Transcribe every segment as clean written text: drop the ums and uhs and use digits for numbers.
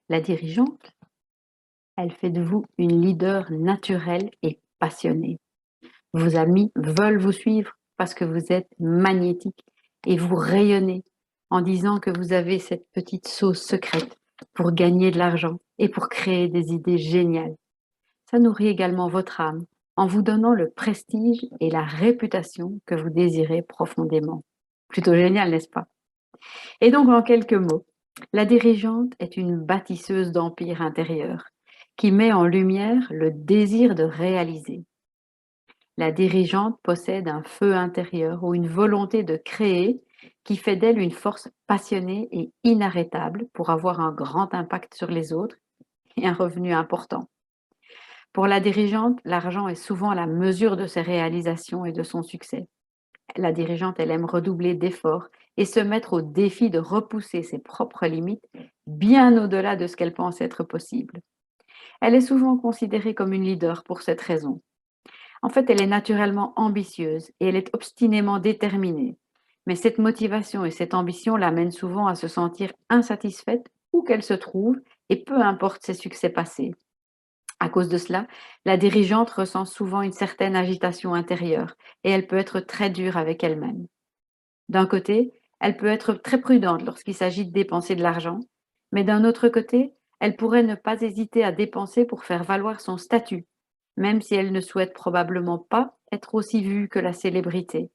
La dirigeante, elle fait de vous une leader naturelle et passionnée. Vos amis veulent vous suivre parce que vous êtes magnétique et vous rayonnez en disant que vous avez cette petite sauce secrète pour gagner de l'argent et pour créer des idées géniales. Ça nourrit également votre âme en vous donnant le prestige et la réputation que vous désirez profondément. Plutôt génial, n'est-ce pas? Et donc, en quelques mots, la dirigeante est une bâtisseuse d'empire intérieur qui met en lumière le désir de réaliser. La dirigeante possède un feu intérieur ou une volonté de créer qui fait d'elle une force passionnée et inarrêtable pour avoir un grand impact sur les autres et un revenu important. Pour la dirigeante, l'argent est souvent la mesure de ses réalisations et de son succès. La dirigeante, elle aime redoubler d'efforts et se mettre au défi de repousser ses propres limites bien au-delà de ce qu'elle pense être possible. Elle est souvent considérée comme une leader pour cette raison. En fait, elle est naturellement ambitieuse et elle est obstinément déterminée. Mais cette motivation et cette ambition l'amènent souvent à se sentir insatisfaite où qu'elle se trouve et peu importe ses succès passés. À cause de cela, la dirigeante ressent souvent une certaine agitation intérieure et elle peut être très dure avec elle-même. D'un côté, elle peut être très prudente lorsqu'il s'agit de dépenser de l'argent, mais d'un autre côté, elle pourrait ne pas hésiter à dépenser pour faire valoir son statut, même si elle ne souhaite probablement pas être aussi vue que la célébrité.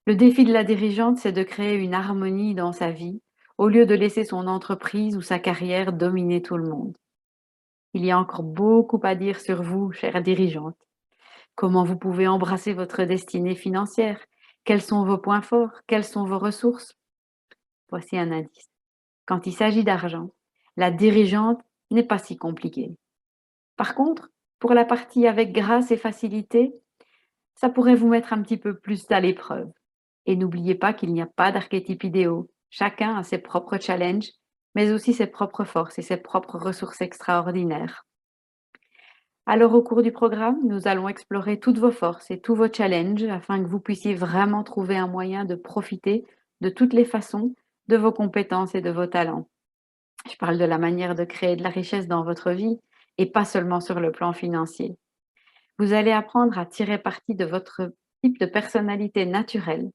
Le défi de la dirigeante, c'est de créer une harmonie dans sa vie, au lieu de laisser son entreprise ou sa carrière dominer tout le monde. Il y a encore beaucoup à dire sur vous, chère dirigeante. Comment vous pouvez embrasser votre destinée financière? Quels sont vos points forts? Quelles sont vos ressources? Voici un indice. Quand il s'agit d'argent, la dirigeante n'est pas si compliquée. Par contre, pour la partie avec grâce et facilité, ça pourrait vous mettre un petit peu plus à l'épreuve. Et n'oubliez pas qu'il n'y a pas d'archétype idéaux. Chacun a ses propres challenges, mais aussi ses propres forces et ses propres ressources extraordinaires. Alors, au cours du programme, nous allons explorer toutes vos forces et tous vos challenges afin que vous puissiez vraiment trouver un moyen de profiter de toutes les façons de vos compétences et de vos talents. Je parle de la manière de créer de la richesse dans votre vie et pas seulement sur le plan financier. Vous allez apprendre à tirer parti de votre type de personnalité naturelle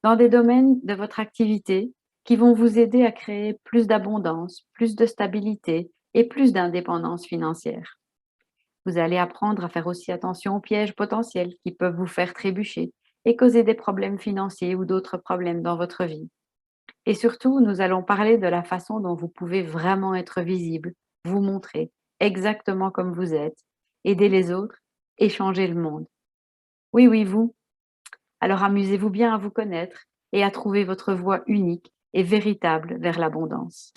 dans des domaines de votre activité qui vont vous aider à créer plus d'abondance, plus de stabilité et plus d'indépendance financière. Vous allez apprendre à faire aussi attention aux pièges potentiels qui peuvent vous faire trébucher et causer des problèmes financiers ou d'autres problèmes dans votre vie. Et surtout, nous allons parler de la façon dont vous pouvez vraiment être visible, vous montrer exactement comme vous êtes, aider les autres et changer le monde. Oui, oui, vous. Alors amusez-vous bien à vous connaître et à trouver votre voie unique et véritable vers l'abondance.